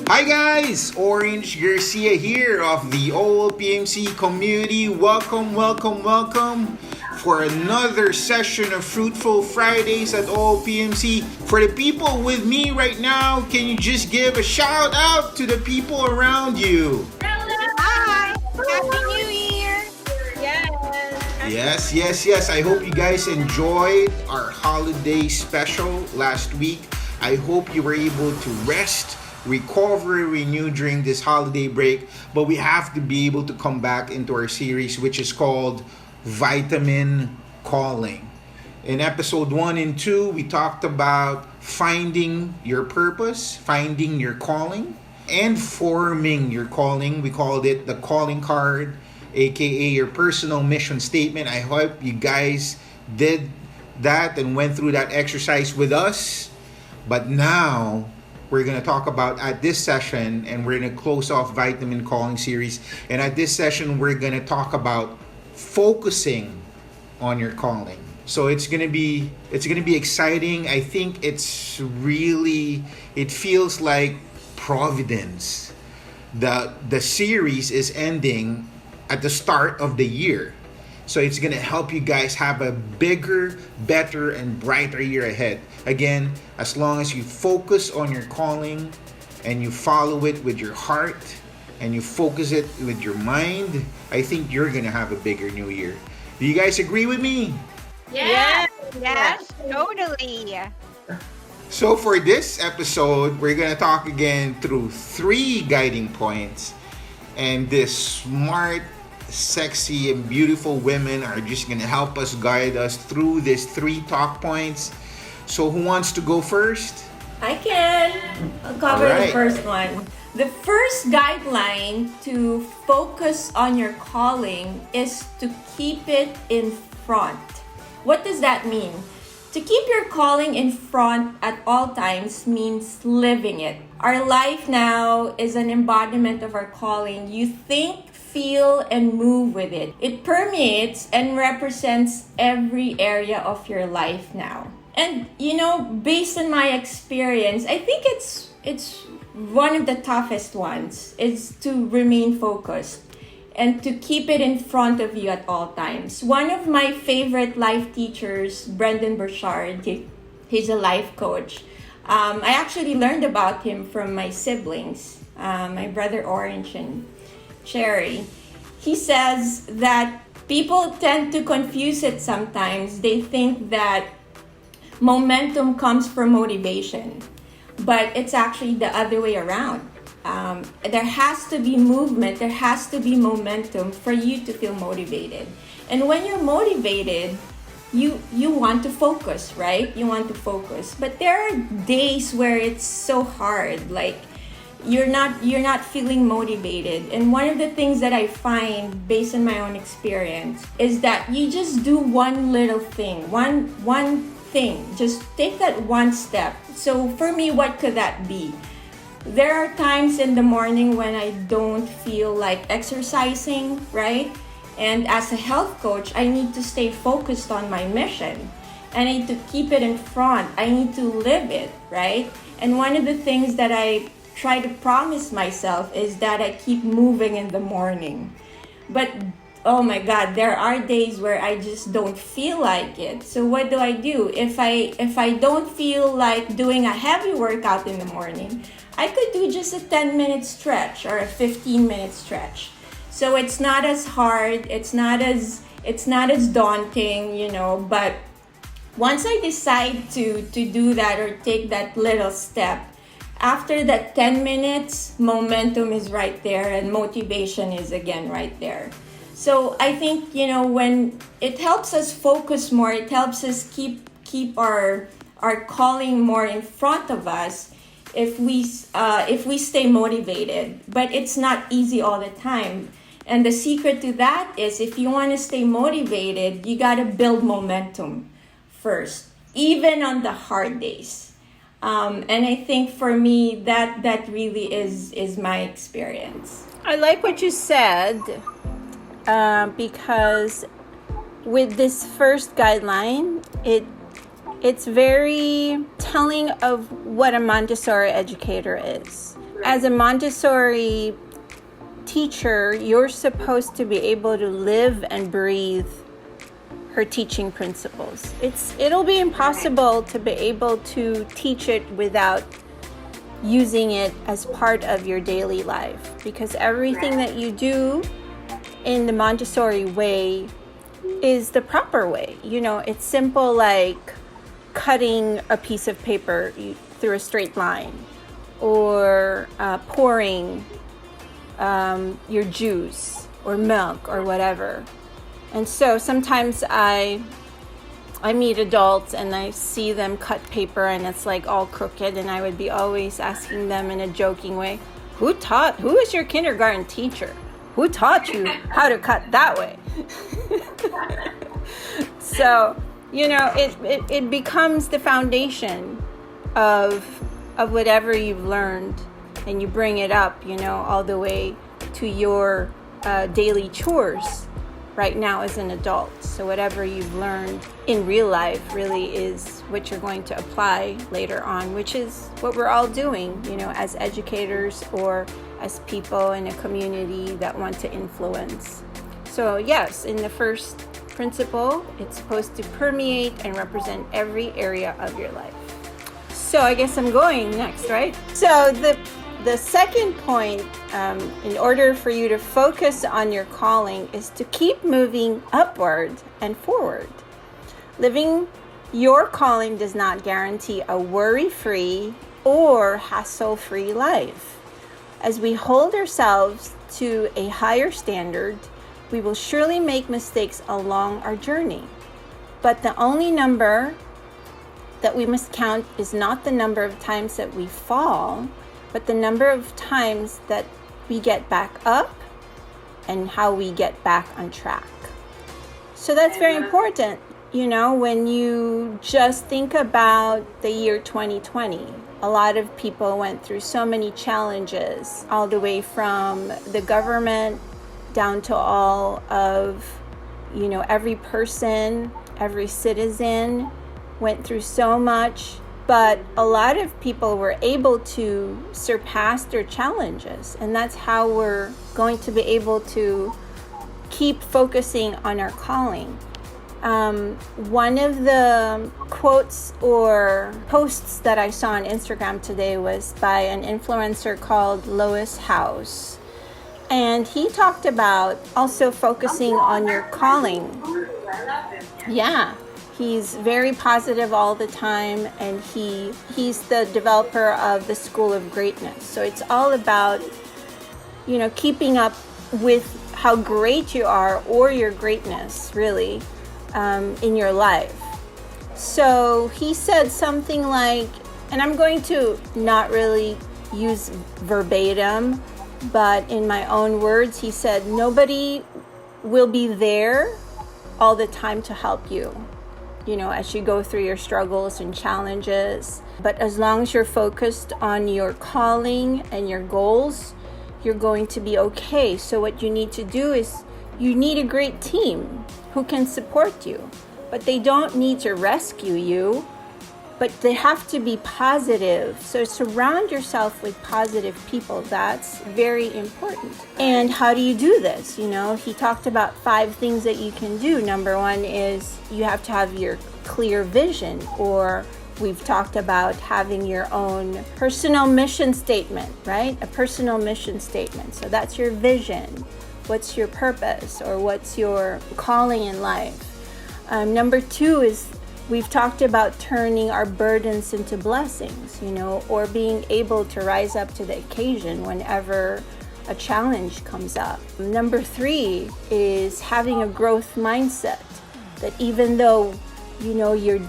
Hi guys, Orange Garcia here of the OLPMC community. Welcome for another session of Fruitful Fridays at OLPMC. For the people with me right now, can you just give a shout out to the people around you? Hi! Happy New Year! Yes. I hope you guys enjoyed our holiday special last week. I hope you were able to rest, recover, renew during this holiday break. But we have to be able to come back into our series, which is called Vitamin Calling. In episode 1 and 2, we talked about finding your purpose, finding your calling, and forming your calling. We called it the calling card, aka your personal mission statement. I hope you guys did that and went through that exercise with us. But now we're going to talk about at this session, and we're going to close off Vitamin Calling series. And at this session, we're going to talk about focusing on your calling. So it's going to be exciting. I think it feels like providence. The series is ending at the start of the year. So it's going to help you guys have a bigger, better, and brighter year ahead. Again, as long as you focus on your calling and you follow it with your heart and you focus it with your mind, I think you're going to have a bigger new year. Do you guys agree with me? Yes, totally. So for this episode, we're going to talk again through 3 guiding points. And this smart, sexy, and beautiful women are just going to help us guide us through these 3 talk points. So who wants to go first? I can. I'll cover the first one. The first guideline to focus on your calling is to keep it in front. What does that mean? To keep your calling in front at all times means living it. Our life now is an embodiment of our calling. You think, feel, and move with it. It permeates and represents every area of your life now. And based on my experience, I think it's one of the toughest ones is to remain focused and to keep it in front of you at all times. One of my favorite life teachers, Brendan Burchard, he's a life coach. I actually learned about him from my siblings, my brother Orange and Cherry. He says that people tend to confuse it sometimes. They think that momentum comes from motivation, but it's actually the other way around. There has to be movement, there has to be momentum for you to feel motivated. And when you're motivated, you want to focus, right? You want to focus. But there are days where it's so hard, like you're not feeling motivated. And one of the things that I find based on my own experience is that you just do one little thing, one thing, just take that one step. So for me, what could that be? There are times in the morning when I don't feel like exercising, right? And as a health coach, I need to stay focused on my mission. I need to keep it in front. I need to live it, right? And one of the things that I try to promise myself is that I keep moving in the morning. But oh my God, there are days where I just don't feel like it. So what do? If I don't feel like doing a heavy workout in the morning, I could do just a 10-minute stretch or a 15-minute stretch. So it's not as hard, it's not as daunting, but once I decide to do that or take that little step, after that 10 minutes, momentum is right there and motivation is again right there. So I think, when it helps us focus more, it helps us keep our calling more in front of us if we stay motivated. But it's not easy all the time. And the secret to that is if you want to stay motivated, you got to build momentum first, even on the hard days. And I think for me, that really is my experience. I like what you said because with this first guideline, it's very telling of what a Montessori educator is. as a Montessori teacher, you're supposed to be able to live and breathe her teaching principles. It'll be impossible to be able to teach it without using it as part of your daily life, because everything that you do in the Montessori way is the proper way. It's simple, like cutting a piece of paper through a straight line, or pouring your juice or milk or whatever. And so sometimes I meet adults and I see them cut paper and it's like all crooked, and I would be always asking them in a joking way, who is your kindergarten teacher? Who taught you how to cut that way? So, it becomes the foundation of whatever you've learned, and you bring it up, all the way to your daily chores right now as an adult. So whatever you've learned in real life really is what you're going to apply later on, which is what we're all doing, as educators or as people in a community that want to influence. So yes, in the first principle, it's supposed to permeate and represent every area of your life. So I guess I'm going next, right? So the second point, in order for you to focus on your calling, is to keep moving upward and forward. Living your calling does not guarantee a worry-free or hassle-free life. As we hold ourselves to a higher standard, we will surely make mistakes along our journey. But the only number that we must count is not the number of times that we fall, but the number of times that we get back up and how we get back on track. So that's very important. When you just think about the year 2020, a lot of people went through so many challenges, all the way from the government down to all of, every person, every citizen went through so much. But a lot of people were able to surpass their challenges. And that's how we're going to be able to keep focusing on our calling. One of the quotes or posts that I saw on Instagram today was by an influencer called Lois House. And he talked about also focusing on your calling. Yeah. He's very positive all the time, and he's the developer of the School of Greatness. So it's all about, keeping up with how great you are, or your greatness, really, in your life. So he said something like, and I'm going to not really use verbatim, but in my own words, he said, nobody will be there all the time to help you, as you go through your struggles and challenges. But as long as you're focused on your calling and your goals, you're going to be okay. So what you need to do is you need a great team who can support you. But they don't need to rescue you, but they have to be positive. So surround yourself with positive people. That's very important. And how do you do this? He talked about 5 things that you can do. Number 1 is you have to have your clear vision, or we've talked about having your own personal mission statement, right? A personal mission statement. So that's your vision. What's your purpose, or what's your calling in life? Number 2 is we've talked about turning our burdens into blessings, or being able to rise up to the occasion whenever a challenge comes up. Number 3 is having a growth mindset, that even though, you're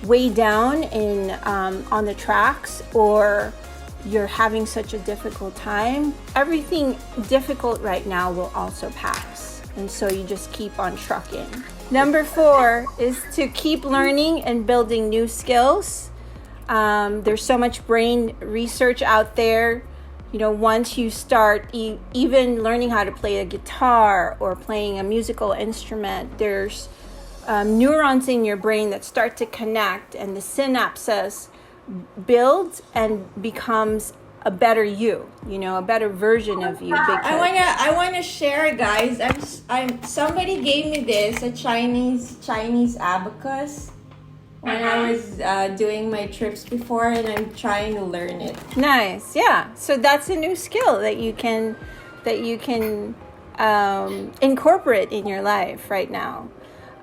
way down in on the tracks, or you're having such a difficult time, everything difficult right now will also pass. And so you just keep on trucking. Number 4 is to keep learning and building new skills. There's so much brain research out there. Once you start even learning how to play a guitar or playing a musical instrument, there's neurons in your brain that start to connect, and the synapses builds and becomes a better you, a better version of you. Because I wanna share, guys. I'm somebody gave me this, a Chinese abacus, when I was doing my trips before, and I'm trying to learn it. Nice, yeah. So that's a new skill that you can incorporate in your life right now.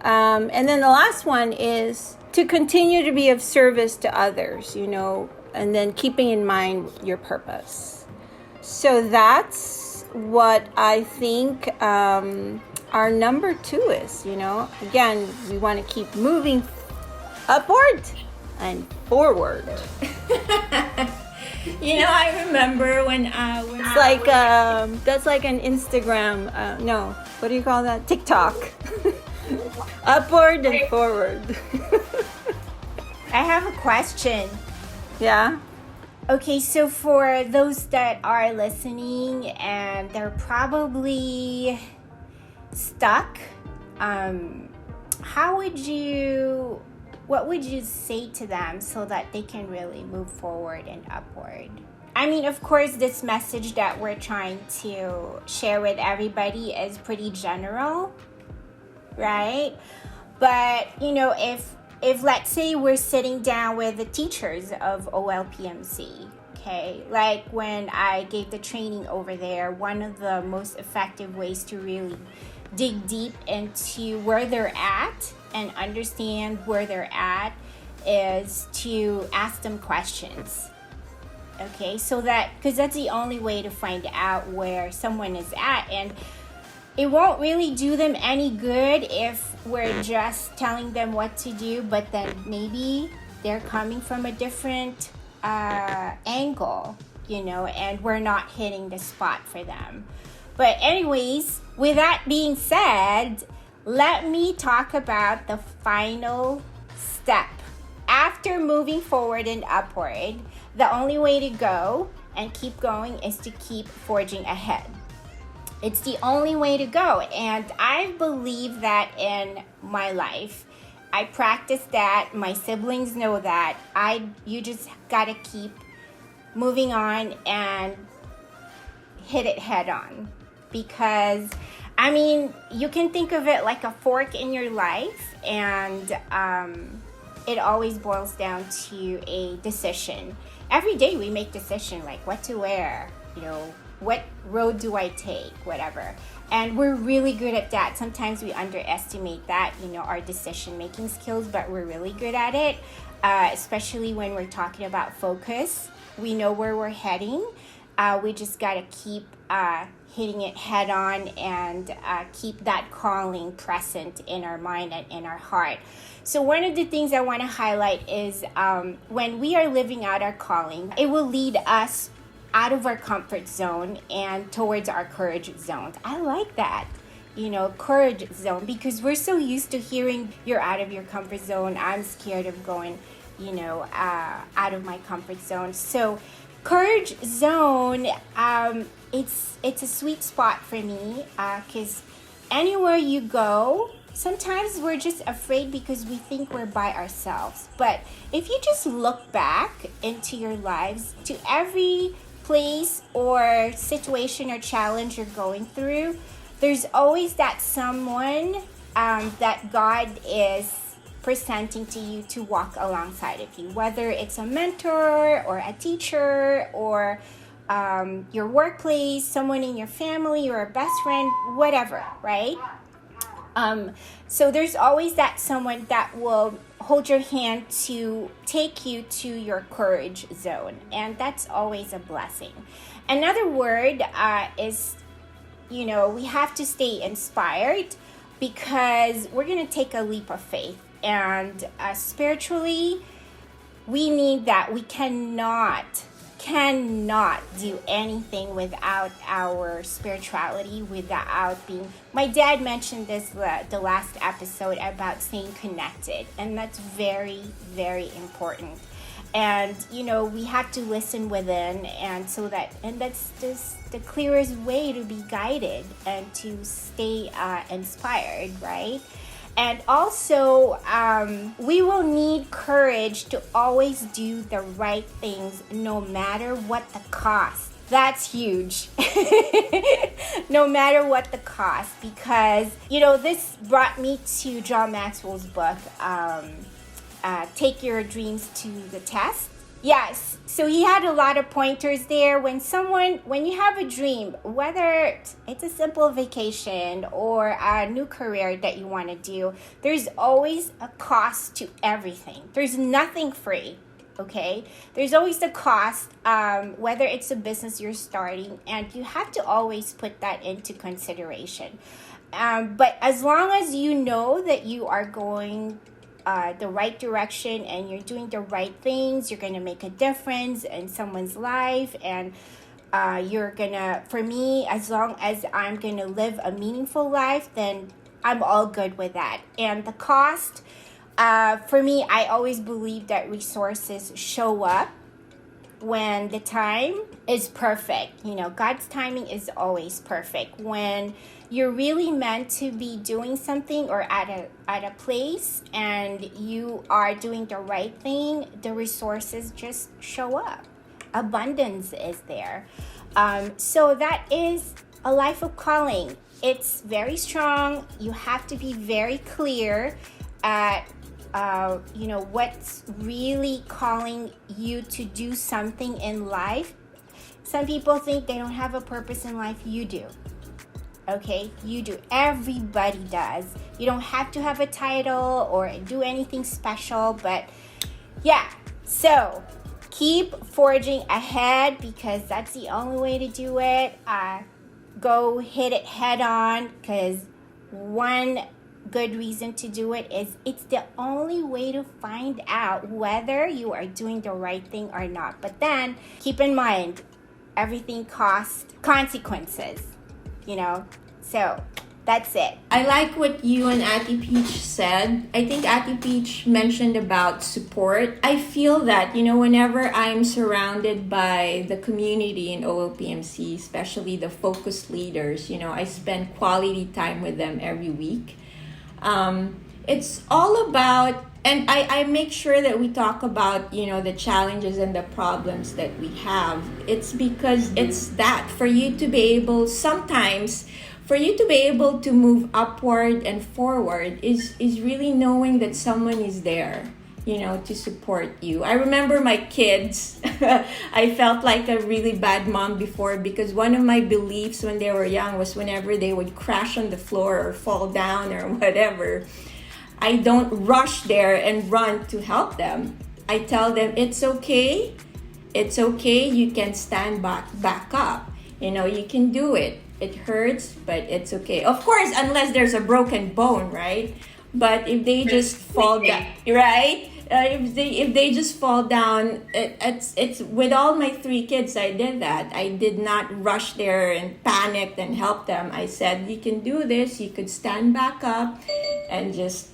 And then the last one is to continue to be of service to others, and then keeping in mind your purpose. So that's what I think our number 2 is, Again, we want to keep moving upward and forward. I remember when it's like that's like an Instagram. No, what do you call that? TikTok. Upward and forward. I have a question. Yeah. Okay, so for those that are listening and they're probably stuck, what would you say to them so that they can really move forward and upward? I mean, of course, this message that we're trying to share with everybody is pretty general, right? But, if let's say we're sitting down with the teachers of OLPMC, okay, like when I gave the training over there, one of the most effective ways to really dig deep into where they're at and understand where they're at is to ask them questions. Okay, so because that's the only way to find out where someone is at, and it won't really do them any good if we're just telling them what to do, but then maybe they're coming from a different angle, and we're not hitting the spot for them. But anyways, with that being said, let me talk about the final step. After moving forward and upward, the only way to go and keep going is to keep forging ahead. It's the only way to go. And I believe that in my life. I practice that. My siblings know that. You just gotta keep moving on and hit it head on. Because, you can think of it like a fork in your life, and it always boils down to a decision. Every day we make decisions like what to wear, what road do I take, whatever. And we're really good at that. Sometimes we underestimate that, our decision-making skills, but we're really good at it, especially when we're talking about focus. We know where we're heading. We just got to keep hitting it head on and keep that calling present in our mind and in our heart. So one of the things I want to highlight is when we are living out our calling, it will lead us out of our comfort zone and towards our courage zone. I like that, courage zone, because we're so used to hearing you're out of your comfort zone. I'm scared of going, out of my comfort zone. So courage zone, it's a sweet spot for me because anywhere you go, sometimes we're just afraid because we think we're by ourselves. But if you just look back into your lives, to every place or situation or challenge you're going through, there's always that someone that God is presenting to you to walk alongside of you, whether it's a mentor or a teacher or your workplace, someone in your family or a best friend, whatever, right? So there's always that someone that will hold your hand to take you to your courage zone, and that's always a blessing. Another word is, we have to stay inspired because we're going to take a leap of faith, and spiritually, we need that. We cannot do anything without our spirituality, without being... My dad mentioned this the last episode about staying connected, and that's very, very important. And we have to listen within, and that's just the clearest way to be guided and to stay inspired, right? And also, we will need courage to always do the right things no matter what the cost. That's huge. No matter what the cost, because, this brought me to John Maxwell's book, Take Your Dreams to the Test. Yes, so he had a lot of pointers there. When you have a dream, whether it's a simple vacation or a new career that you want to do, there's always a cost to everything. There's nothing free, okay? There's always a cost, whether it's a business you're starting, and you have to always put that into consideration. But as long as you know that you are going the right direction and you're doing the right things, you're going to make a difference in someone's life, and for me, as long as I'm going to live a meaningful life, then I'm all good with that. And the cost, for me, I always believe that resources show up when the time is perfect. God's timing is always perfect. When you're really meant to be doing something or at a place and you are doing the right thing, the resources just show up. Abundance is there. So that is a life of calling. It's very strong. You have to be very clear at what's really calling you to do something in life. Some people think they don't have a purpose in life. You do. Okay, you do. Everybody does. You don't have to have a title or do anything special, but yeah. So keep forging ahead, because that's the only way to do it. Go hit it head on, because one good reason to do it is it's the only way to find out whether you are doing the right thing or not. But then keep in mind, everything costs consequences. So that's it. I like what you and Ati Peach said. I think Ati Peach mentioned about support. I feel that, whenever I'm surrounded by the community in OLPMC, especially the focused leaders, I spend quality time with them every week. It's all about, and I make sure that we talk about, the challenges and the problems that we have. It's because it's that, for you to be able to move upward and forward is really knowing that someone is there, to support you. I remember my kids, I felt like a really bad mom before, because one of my beliefs when they were young was whenever they would crash on the floor or fall down or whatever, I don't rush there and run to help them. I tell them, it's okay, you can stand back up, you can do it. It hurts, but it's okay. Of course, unless there's a broken bone, right? But if they just fall down, right? If they just fall down, it's with all my 3 kids, I did that. I did not rush there and panicked and help them. I said, you can do this. You could stand back up and just,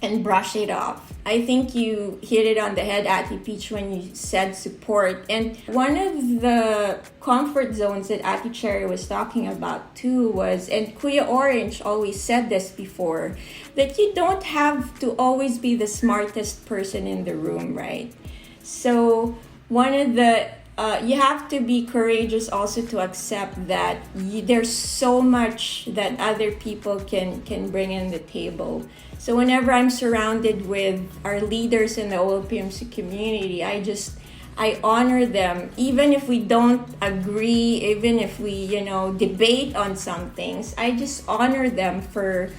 and brush it off. I think you hit it on the head, Ati Peach, when you said support. And one of the comfort zones that Ati Cherry was talking about too was, and Kuya Orange always said this before, that you don't have to always be the smartest person in the room, right? So one of the you have to be courageous also to accept that there's so much that other people can bring in the table. So whenever I'm surrounded with our leaders in the OLPMC community, I honor them, even if we don't agree, even if we debate on some things. I just honor them for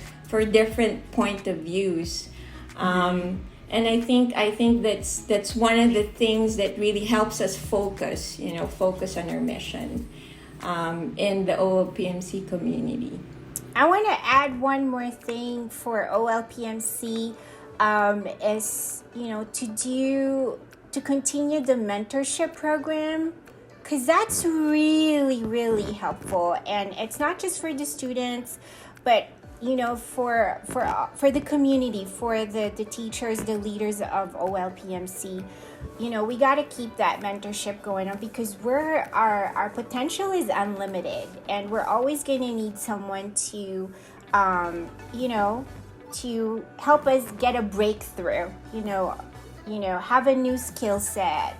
different point of views. And I think that's one of the things that really helps us focus on our mission in the OLPMC community. I want to add one more thing for OLPMC, is to continue the mentorship program, because that's really, really helpful. And it's not just for the students, but for the community, for the teachers, the leaders of OLPMC. We got to keep that mentorship going on, because our potential is unlimited, and we're always going to need someone to to help us get a breakthrough, have a new skill set,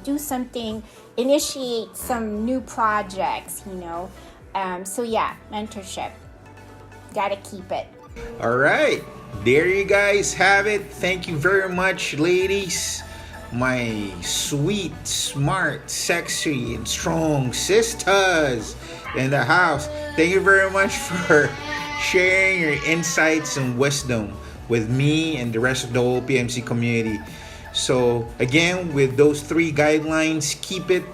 do something, initiate some new projects, so yeah, mentorship, gotta keep it. All right, there you guys have it. Thank you very much, ladies, my sweet, smart, sexy, and strong sisters in the house. Thank you very much for sharing your insights and wisdom with me and the rest of the OLPMC community. So again, with those 3 guidelines, keep it.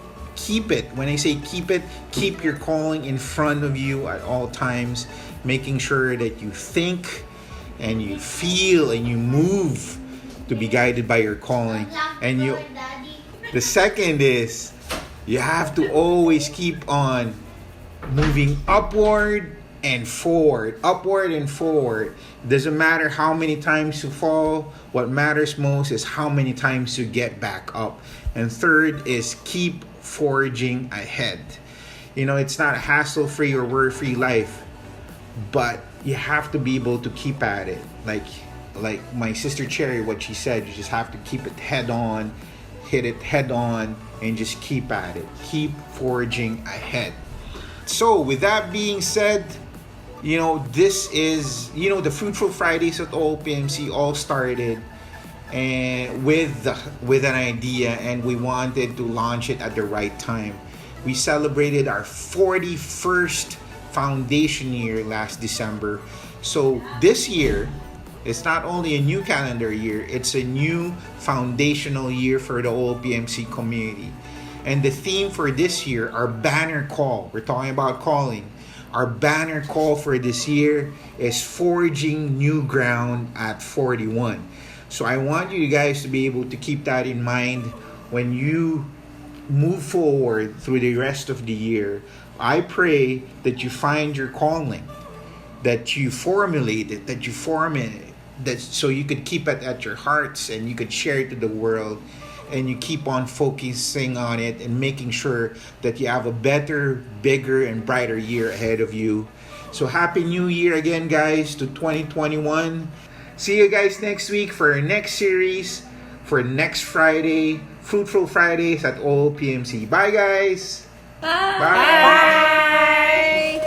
When I say keep it, keep your calling in front of you at all times, making sure that you think and you feel and you move to be guided by your calling. And the second is, you have to always keep on moving upward and forward. Doesn't matter how many times you fall. What matters most is how many times you get back up. And third is keep forging ahead. It's not a hassle-free or worry-free life, but you have to be able to keep at it. Like my sister Cherry, what she said, you just have to keep it head on, hit it head on, and just keep at it. Keep forging ahead. So with that being said, this is, the Fruitful Fridays at OLPMC all started and with an idea, and we wanted to launch it at the right time. We celebrated our 41st foundation year last December. So this year, it's not only a new calendar year, it's a new foundational year for the OLPMC community. And the theme for this year, our banner call, we're talking about calling. Our banner call for this year is Forging New Ground at 41. So I want you guys to be able to keep that in mind when you move forward through the rest of the year. I pray that you find your calling, that you formulate it, that you form it, that so you could keep it at your hearts and you could share it to the world, and you keep on focusing on it and making sure that you have a better, bigger, and brighter year ahead of you. So Happy New Year again, guys, to 2021. See you guys next week for our next series, for next Friday, Fruitful Fridays at OLPMC. Bye, guys. Bye. Bye. Bye.